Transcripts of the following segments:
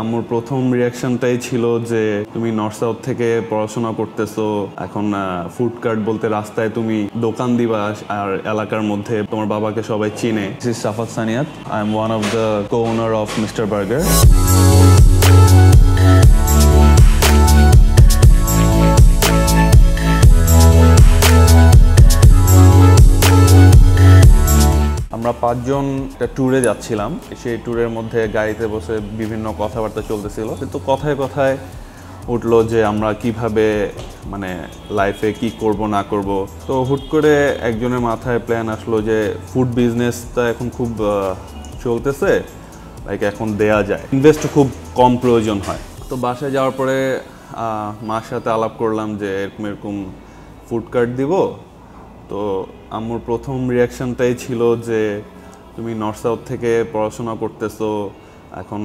আম্মুর প্রথম রিয়াকশনটাই ছিল যে তুমি নর্থ সাউথ থেকে পড়াশোনা করতেছো, এখন ফুড কার্ট বলতে রাস্তায় তুমি দোকান দিবা আর এলাকার মধ্যে তোমার বাবাকে সবাই চিনে। This is Safat Saniyat, I am one of the co-owner of Mister Burger. আমরা 5 জন একটা ট্যুরে যাচ্ছিলাম। সেই ট্যুরের মধ্যে গাড়িতে বসে বিভিন্ন কথাবার্তা চলতেছিল, কিন্তু কথায় কথায় উঠলো যে আমরা কিভাবে মানে লাইফে কি করব না করব। তো হুট করে একজনের মাথায় প্ল্যান আসলো যে ফুড বিজনেসটা এখন খুব চলতেছে, লাইক এখন দেয়া যায়, ইনভেস্ট খুব কম প্রয়োজন হয়। তো বাসায় যাওয়ার পরে মার সাথে আলাপ করলাম যে এরকম এরকম ফুড কার্ট দিব। তো আম্মুর প্রথম রিয়াকশনটাই ছিল যে তুমি নর্থ সাউথ থেকে পড়াশোনা করতেছো, এখন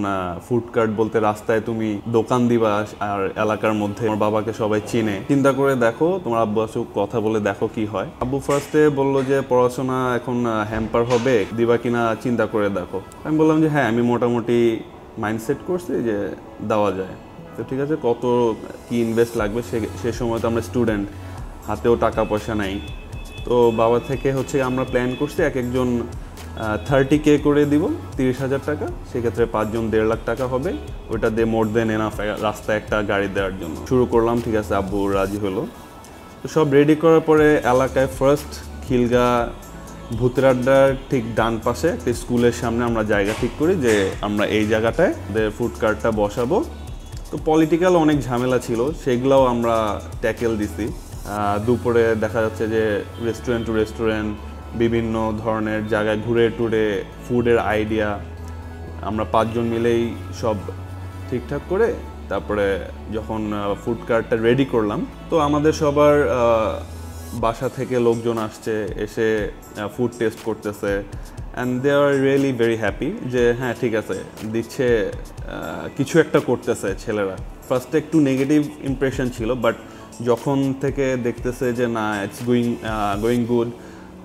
ফুড কার্ট বলতে রাস্তায় তুমি দোকান দিবা আর এলাকার মধ্যে আমার বাবাকে সবাই চিনে, চিন্তা করে দেখো, তোমার আব্বু আসু কথা বলে দেখো কি হয়। আব্বু ফার্স্টে বললো যে পড়াশোনা এখন হ্যাম্পার হবে, দিবা কিনা চিন্তা করে দেখো। আমি বললাম যে হ্যাঁ, আমি মোটামুটি মাইন্ডসেট করছি যে দেওয়া যায়। তো ঠিক আছে, কত কি ইনভেস্ট লাগবে, সে সময় তো আমরা স্টুডেন্ট, হাতেও টাকা পয়সা নাই। তো বাবা থেকে হচ্ছে আমরা প্ল্যান করছি এক একজন 30K করে দিব, 30,000 টাকা। সেক্ষেত্রে 5 জন 1.5 লাখ টাকা হবে, ওইটা দিয়ে মোর দেন এনাফ রাস্তায় একটা গাড়ি দেওয়ার জন্য। শুরু করলাম, ঠিক আছে, আব্বু রাজি হলো। তো সব রেডি করার পরে এলাকায় ফার্স্ট খিলগা ভূতের আড্ডার ঠিক ডান পাশে একটা স্কুলের সামনে আমরা জায়গা ঠিক করি যে আমরা এই জায়গাটায় ফুড কার্টটা বসাবো। তো পলিটিক্যাল অনেক ঝামেলা ছিল, সেগুলোও আমরা ট্যাকেল দিছি। দুপুরে দেখা যাচ্ছে যে রেস্টুরেন্ট টু রেস্টুরেন্ট বিভিন্ন ধরনের জায়গায় ঘুরে টুরে ফুডের আইডিয়া আমরা 5 জন মিলেই সব ঠিকঠাক করে তারপরে যখন ফুড কার্টটা রেডি করলাম, তো আমাদের সবার বাসা থেকে লোকজন আসছে, এসে ফুড টেস্ট করতেছে, and they are really very happy যে হ্যাঁ ঠিক আছে, দিচ্ছে, কিছু একটা করতেছে ছেলেরা। ফার্স্টে একটু নেগেটিভ ইমপ্রেশন ছিল, বাট যখন থেকে দেখতেছে যে না ইটস গোয়িং গুড,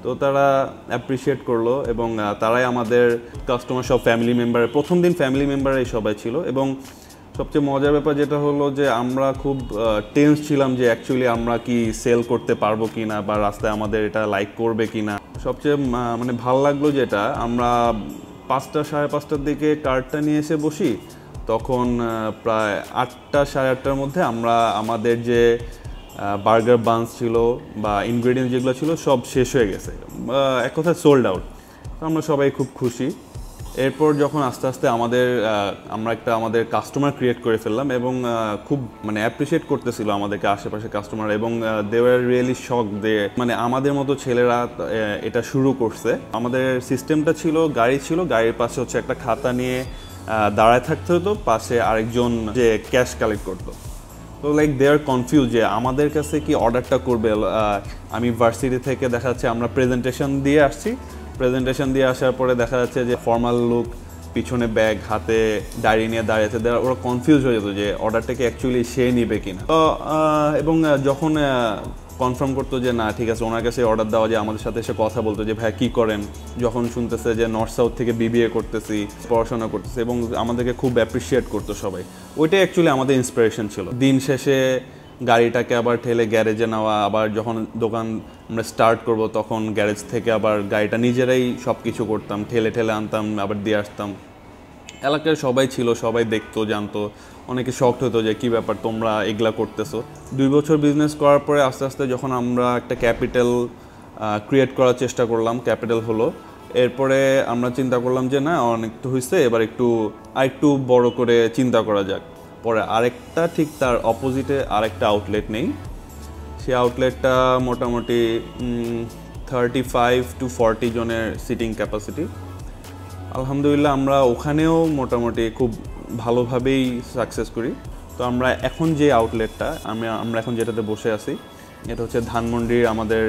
তো তারা অ্যাপ্রিসিয়েট করলো এবং তারাই আমাদের কাস্টমার, সব ফ্যামিলি মেম্বারের প্রথম দিন ফ্যামিলি মেম্বারই সবাই ছিল। এবং সবচেয়ে মজার ব্যাপার যেটা হলো যে আমরা খুব টেন্স ছিলাম যে অ্যাকচুয়ালি আমরা কি সেল করতে পারবো কি না, বা রাস্তায় আমাদের এটা লাইক করবে কি না। সবচেয়ে মানে ভালো লাগলো যেটা আমরা 5টা সাড়ে 5টার দিকে কার্টটা নিয়ে এসে বসি, তখন প্রায় 8টা সাড়ে 8টার মধ্যে আমরা আমাদের যে বার্গার বানস ছিল বা ইনগ্রেডিয়েন্টস যেগুলো ছিল সব শেষ হয়ে গেছে, এক কথায় সোল্ড আউট। তো আমরা সবাই খুব খুশি। এরপর যখন আস্তে আস্তে আমরা আমাদের কাস্টমার ক্রিয়েট করে ফেললাম এবং খুব মানে অ্যাপ্রিসিয়েট করতেছিল আমাদেরকে আশেপাশে কাস্টমার, এবং দে ওয়ার রিয়েলি শক যে মানে আমাদের মতো ছেলেরা এটা শুরু করছে। আমাদের সিস্টেমটা ছিল, গাড়ি ছিল, গাড়ির পাশে হচ্ছে একটা খাতা নিয়ে দাঁড়ায় থাকতে হতো, পাশে আরেকজন যে ক্যাশ কালেক্ট করতো। তো লাইক দে আর কনফিউজ যে আমাদের কাছে কি অর্ডারটা করবে। আমি ভার্সিটি থেকে দেখা যাচ্ছে আমরা প্রেজেন্টেশন দিয়ে আসছি, প্রেজেন্টেশন দিয়ে আসার পরে দেখা যাচ্ছে যে ফর্মাল লুক, পিছনে ব্যাগ, হাতে ডায়েরি নিয়ে দাঁড়িয়েছে, ওরা কনফিউজ হয়ে যেত যে অর্ডারটাকে অ্যাকচুয়ালি সে নিবে কিনা। তো এবং যখন কনফার্ম করতো যে না ঠিক আছে, ওনার কাছে অর্ডার দেওয়া যায়, আমাদের সাথে এসে কথা বলতো যে ভাই কী করেন, যখন শুনতেছে যে নর্থ সাউথ থেকে বিবিএ করতেছি, পড়াশোনা করতেছি, এবং আমাদেরকে খুব অ্যাপ্রিসিয়েট করতো সবাই। ওইটাই অ্যাকচুয়ালি আমাদের ইন্সপিরেশন ছিল। দিন শেষে গাড়িটাকে আবার ঠেলে গ্যারেজে নেওয়া, আবার যখন দোকান আমরা স্টার্ট করব তখন গ্যারেজ থেকে আবার গাড়িটা নিজেরাই সব কিছু করতাম, ঠেলে ঠেলে আনতাম, আবার দিয়ে আসতাম। এলাকার সবাই ছিল, সবাই দেখতো, জানতো, অনেকে শকড হতো যে কী ব্যাপার তোমরা এগুলা করতেছো। 2 বছর বিজনেস করার পরে আস্তে আস্তে যখন আমরা একটা ক্যাপিটাল ক্রিয়েট করার চেষ্টা করলাম, ক্যাপিটাল হলো, এরপরে আমরা চিন্তা করলাম যে না অনেক তো হয়েছে, এবার আরেকটু বড় করে চিন্তা করা যাক। পরে আরেকটা ঠিক তার অপোজিটে আরেকটা আউটলেট নেই, সেই আউটলেটটা মোটামুটি 35 to 40 জনের সিটিং ক্যাপাসিটি। আলহামদুলিল্লাহ আমরা ওখানেও মোটামুটি খুব ভালোভাবেই সাকসেস করি। তো আমরা এখন যে আউটলেটটা আমরা এখন যেটাতে বসে আছি, এটা হচ্ছে ধানমন্ডির আমাদের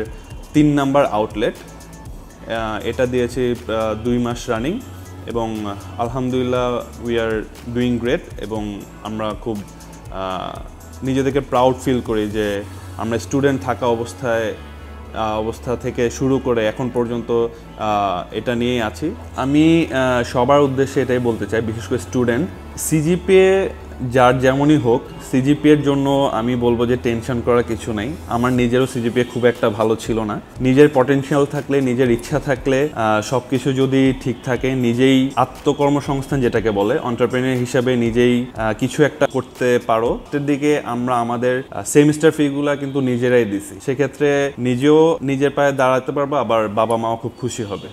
3 নাম্বার আউটলেট। এটা দিয়েছি 2 মাস রানিং এবং আলহামদুলিল্লাহ উই আর ডুইং গ্রেট, এবং আমরা খুব নিজেদেরকে প্রাউড ফিল করি যে আমরা স্টুডেন্ট থাকা অবস্থায় অবস্থা থেকে শুরু করে এখন পর্যন্ত এটা নিয়েই আছি। আমি সবার উদ্দেশ্যে এটাই বলতে চাই, বিশেষ করে স্টুডেন্ট, সিজিপিএ যার যেমনই হোক, সিজিপিএর জন্য আমি বলবো যে টেনশন করার কিছু নেই। আমার নিজেরও সিজিপিএ খুব একটা ভালো ছিল না। নিজের পটেনশিয়াল থাকলে, নিজের ইচ্ছা থাকলে, সব কিছু যদি ঠিক থাকে, নিজেই আত্মকর্মসংস্থান যেটাকে বলে, এন্টারপ্রেনিউর হিসাবে নিজেই কিছু একটা করতে পারো। এর দিকে আমরা আমাদের সেমিস্টার ফিগুলা কিন্তু নিজেরাই দিছি, সেক্ষেত্রে নিজেও নিজের পায়ে দাঁড়াতে পারবো, আবার বাবা মাও খুব খুশি হবে।